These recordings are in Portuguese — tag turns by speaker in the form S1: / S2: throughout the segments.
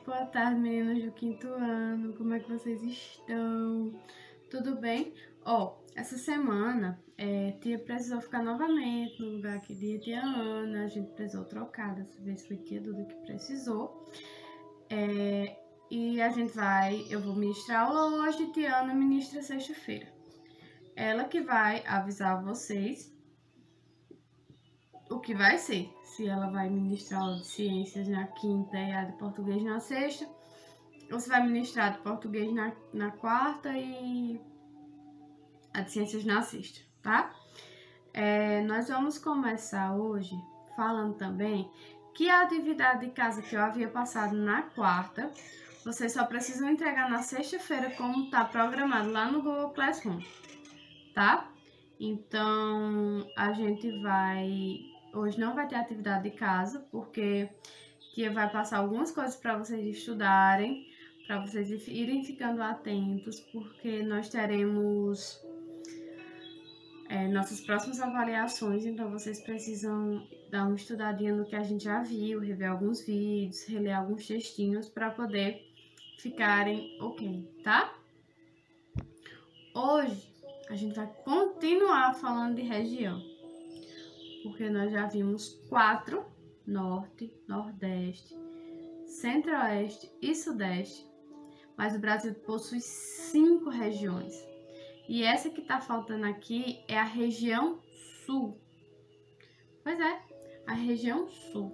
S1: boa tarde, meninos do 5º ano. Como é que vocês estão? Tudo bem? Essa semana, tia precisou ficar novamente no lugar que tia Ana. A gente precisou trocar, dessa vez foi tia Duda que precisou. E eu vou ministrar aula hoje e tia Ana ministra sexta-feira. Ela que vai avisar vocês o que vai ser, se ela vai ministrar aula de ciências na quinta e a de português na sexta, ou se vai ministrar de português na quarta e a de ciências na sexta, tá? Nós vamos começar hoje falando também que a atividade de casa que eu havia passado na quarta, vocês só precisam entregar na sexta-feira como está programado lá no Google Classroom, tá? Então, hoje não vai ter atividade de casa, porque tia vai passar algumas coisas para vocês estudarem, para vocês irem ficando atentos, porque nós teremos nossas próximas avaliações, então vocês precisam dar uma estudadinha no que a gente já viu, rever alguns vídeos, reler alguns textinhos para poder ficarem ok, tá? Hoje a gente vai continuar falando de região, porque nós já vimos 4: Norte, Nordeste, Centro-Oeste e Sudeste, mas o Brasil possui 5 regiões. E essa que tá faltando aqui é a região Sul. Pois é, a região Sul.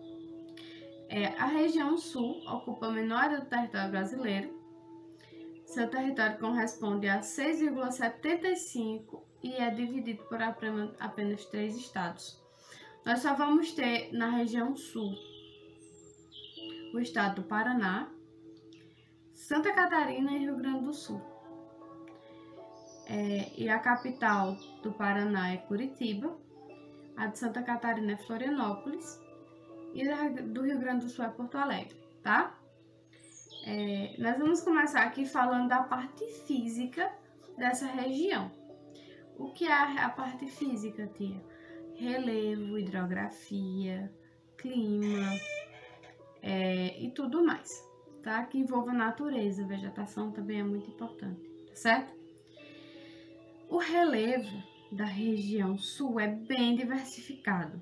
S1: A região Sul ocupa a menor área do território brasileiro. Seu território corresponde a 6,75 e é dividido por apenas 3 estados. Nós só vamos ter na região Sul o estado do Paraná, Santa Catarina e Rio Grande do Sul. E a capital do Paraná é Curitiba, a de Santa Catarina é Florianópolis e a do Rio Grande do Sul é Porto Alegre, tá? Nós vamos começar aqui falando da parte física dessa região. O que é a parte física, tia? Relevo, hidrografia, clima e tudo mais, tá? Que envolva natureza, vegetação também é muito importante, tá certo? O relevo da região sul é bem diversificado.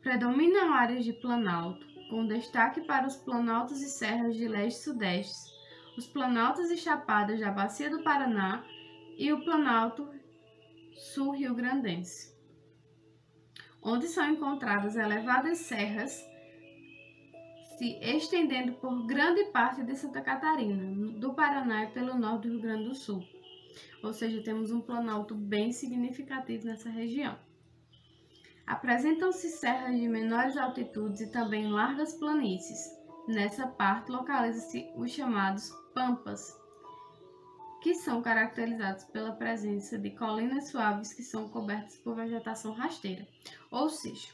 S1: Predominam áreas de planalto, com destaque para os planaltos e serras de leste e sudeste, os planaltos e chapadas da Bacia do Paraná e o planalto sul-rio-grandense, onde são encontradas elevadas serras se estendendo por grande parte de Santa Catarina, do Paraná e pelo norte do Rio Grande do Sul. Ou seja, temos um planalto bem significativo nessa região. Apresentam-se serras de menores altitudes e também largas planícies. Nessa parte localizam-se os chamados pampas, que são caracterizados pela presença de colinas suaves que são cobertas por vegetação rasteira. Ou seja,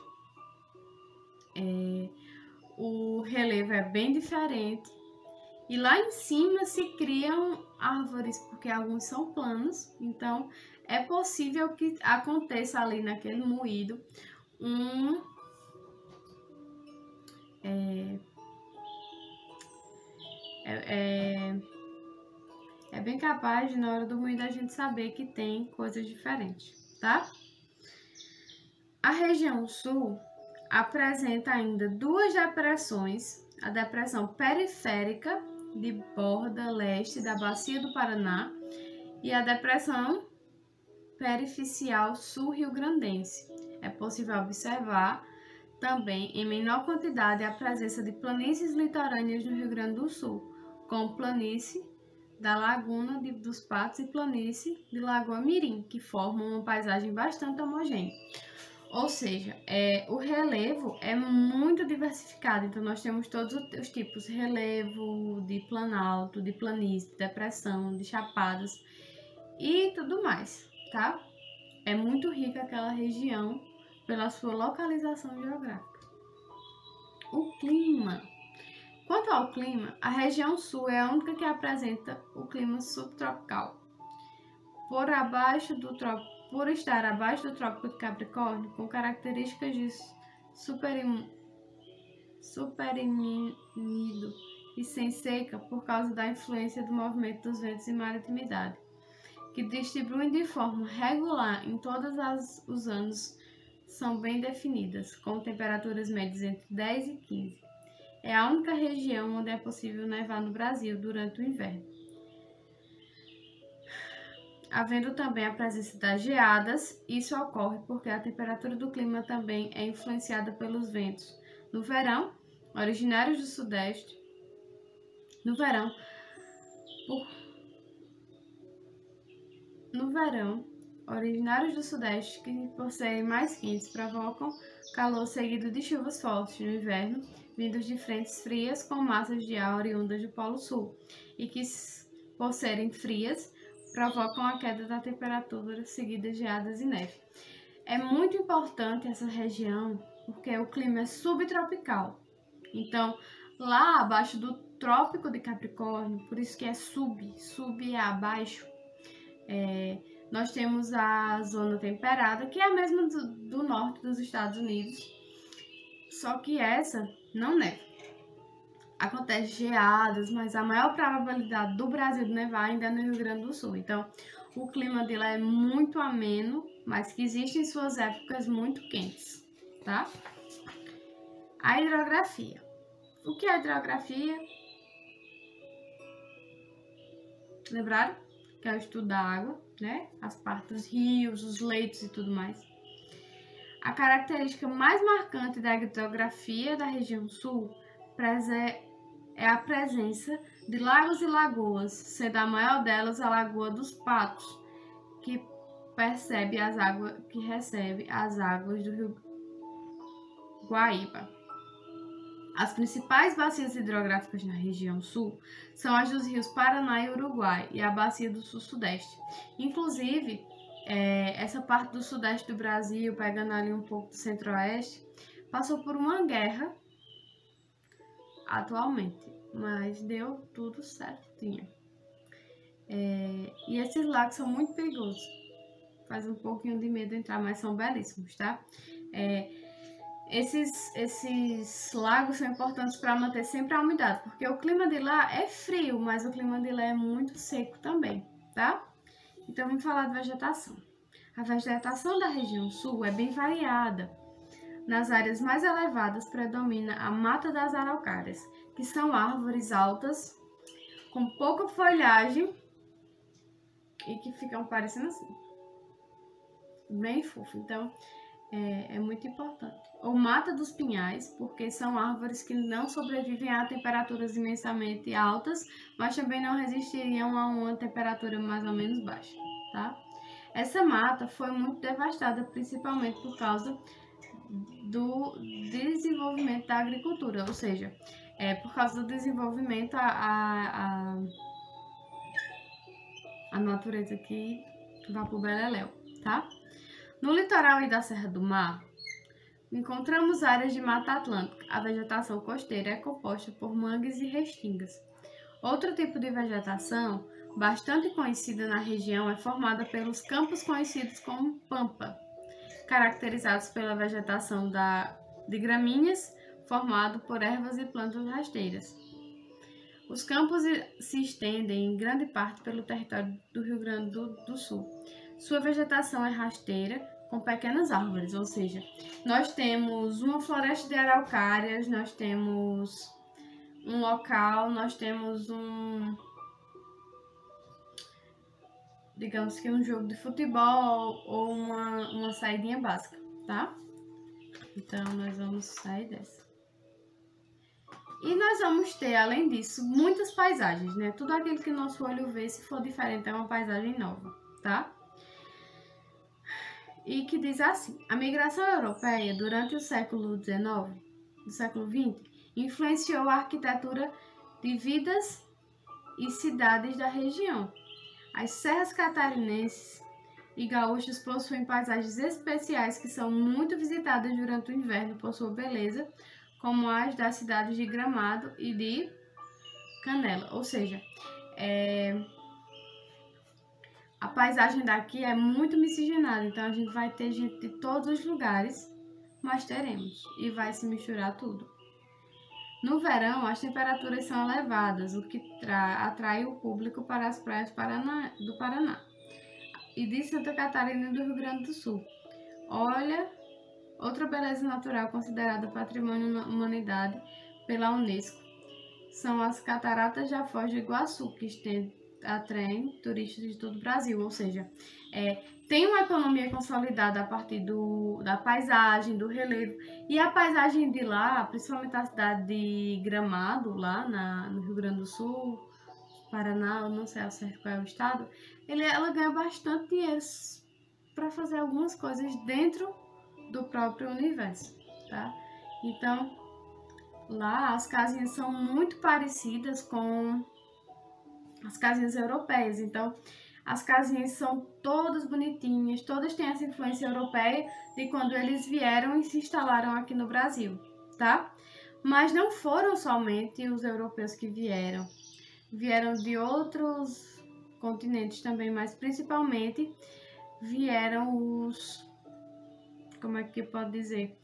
S1: o relevo é bem diferente e lá em cima se criam árvores, porque alguns são planos, então é possível que aconteça ali naquele moído é bem capaz de, na hora do moído, a gente saber que tem coisas diferentes, tá? A região sul apresenta ainda 2 depressões, a depressão periférica de borda leste da Bacia do Paraná e a depressão perificial sul-rio-grandense. É possível observar também em menor quantidade a presença de planícies litorâneas no Rio Grande do Sul, como planície da Laguna dos Patos e planície de Lagoa Mirim, que formam uma paisagem bastante homogênea. Ou seja, o relevo é muito diversificado, então nós temos todos os tipos: relevo de planalto, de planície, de depressão, de chapadas e tudo mais, tá? É muito rica aquela região pela sua localização geográfica. O clima. Quanto ao clima, a região sul é a única que apresenta o clima subtropical. Por estar abaixo do Trópico de Capricórnio, com características de superimido e sem seca por causa da influência do movimento dos ventos e maritimidade, que distribuem de forma regular em todos os anos, são bem definidas, com temperaturas médias entre 10 e 15. É a única região onde é possível nevar no Brasil durante o inverno, havendo também a presença das geadas. Isso ocorre porque a temperatura do clima também é influenciada pelos ventos. No verão, originários do sudeste, que por serem mais quentes, provocam calor seguido de chuvas fortes no inverno, vindos de frentes frias com massas de ar oriundas do Polo Sul, e que, por serem frias, provocam a queda da temperatura seguida de geadas e neve. É muito importante essa região porque o clima é subtropical. Então, lá abaixo do Trópico de Capricórnio, por isso que é sub é abaixo, nós temos a zona temperada, que é a mesma do norte dos Estados Unidos, só que essa não neva. Acontece geadas, mas a maior probabilidade do Brasil de nevar ainda é no Rio Grande do Sul. Então, o clima de lá é muito ameno, mas que existem suas épocas muito quentes, tá? A hidrografia. O que é hidrografia? Lembraram? Que é o estudo da água, né? As partes dos rios, os leitos e tudo mais. A característica mais marcante da hidrografia da região sul é a presença de lagos e lagoas, sendo a maior delas a Lagoa dos Patos, que recebe as águas do Rio Guaíba. As principais bacias hidrográficas na região sul são as dos rios Paraná e Uruguai e a bacia do sul-sudeste. Inclusive, essa parte do sudeste do Brasil, pegando ali um pouco do centro-oeste, passou por uma guerra atualmente, mas deu tudo certinho. E esses lagos são muito perigosos. Faz um pouquinho de medo entrar, mas são belíssimos, tá? Esses lagos são importantes para manter sempre a umidade, porque o clima de lá é frio, mas o clima de lá é muito seco também, tá? Então, vamos falar de vegetação. A vegetação da região sul é bem variada. Nas áreas mais elevadas predomina a mata das araucárias, que são árvores altas, com pouca folhagem e que ficam parecendo assim, bem fofo. Então, é muito importante. Ou mata dos pinhais, porque são árvores que não sobrevivem a temperaturas imensamente altas, mas também não resistiriam a uma temperatura mais ou menos baixa, tá? Essa mata foi muito devastada, principalmente por causa do desenvolvimento da agricultura, ou seja, por causa do desenvolvimento a natureza aqui vai pro beleléu, tá? No litoral e da Serra do Mar, encontramos áreas de mata atlântica. A vegetação costeira é composta por mangues e restingas. Outro tipo de vegetação, bastante conhecida na região, é formada pelos campos conhecidos como pampa, caracterizados pela vegetação de gramíneas, formado por ervas e plantas rasteiras. Os campos se estendem em grande parte pelo território do Rio Grande do Sul. Sua vegetação é rasteira, com pequenas árvores, ou seja, nós temos uma floresta de araucárias, nós temos um local, nós temos digamos que um jogo de futebol ou uma saidinha básica, tá? Então, nós vamos sair dessa. E nós vamos ter, além disso, muitas paisagens, né? Tudo aquilo que nosso olho vê, se for diferente, é uma paisagem nova, tá? E que diz assim: a migração europeia durante o século XIX, do século XX, influenciou a arquitetura de vidas e cidades da região. As serras catarinenses e gaúchas possuem paisagens especiais que são muito visitadas durante o inverno por sua beleza, como as das cidades de Gramado e de Canela. Ou seja, a paisagem daqui é muito miscigenada, então a gente vai ter gente de todos os lugares, mas teremos, e vai se misturar tudo. No verão, as temperaturas são elevadas, o que atrai o público para as praias do Paraná e de Santa Catarina e do Rio Grande do Sul. Olha, outra beleza natural considerada Patrimônio da Humanidade pela Unesco são as Cataratas da Foz do Iguaçu, que atraem turistas de todo o Brasil, ou seja, tem uma economia consolidada a partir da paisagem, do relevo, e a paisagem de lá, principalmente a cidade de Gramado, lá no Rio Grande do Sul, Paraná, eu não sei ao certo qual é o estado, ela ganha bastante dinheiro para fazer algumas coisas dentro do próprio universo, tá? Então, lá as casinhas são muito parecidas com as casinhas europeias. Então, as casinhas são todas bonitinhas, todas têm essa influência europeia de quando eles vieram e se instalaram aqui no Brasil, tá? Mas não foram somente os europeus que vieram. Vieram de outros continentes também, mas principalmente vieram os... como é que pode dizer?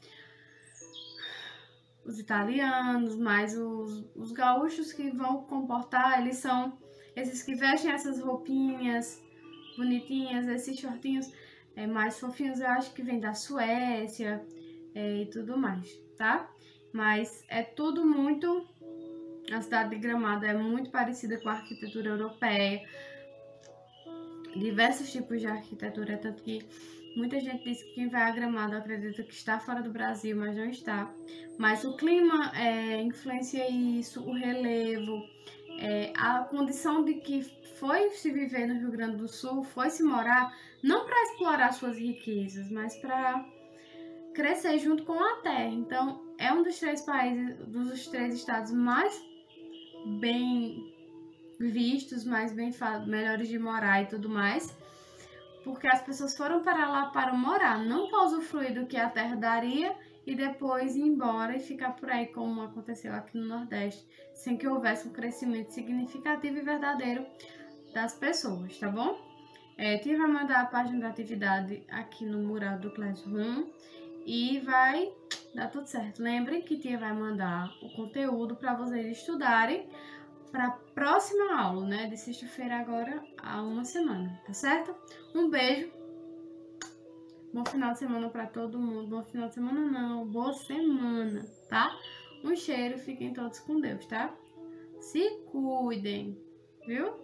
S1: Os italianos, mais os gaúchos que vão comportar, eles são esses que vestem essas roupinhas bonitinhas, esses shortinhos mais fofinhos, eu acho que vem da Suécia e tudo mais, tá? Mas é tudo muito... A cidade de Gramado é muito parecida com a arquitetura europeia, diversos tipos de arquitetura, tanto que muita gente diz que quem vai a Gramado acredita que está fora do Brasil, mas não está. Mas o clima influencia isso, o relevo, a condição de que foi se viver no Rio Grande do Sul, foi se morar, não para explorar suas riquezas, mas para crescer junto com a terra. Então, é um dos 3 países, dos 3 estados mais bem vistos, mais bem melhores de morar e tudo mais, porque as pessoas foram para lá para morar, não para usufruir do que a terra daria e depois ir embora e ficar por aí, como aconteceu aqui no Nordeste, sem que houvesse um crescimento significativo e verdadeiro das pessoas, tá bom? Tia vai mandar a página da atividade aqui no mural do Classroom e vai dar tudo certo. Lembrem que tia vai mandar o conteúdo para vocês estudarem para a próxima aula, né? De sexta-feira agora a uma semana, tá certo? Um beijo. Bom final de semana para todo mundo. Bom final de semana não, boa semana, tá? Um cheiro, fiquem todos com Deus, tá? Se cuidem, viu?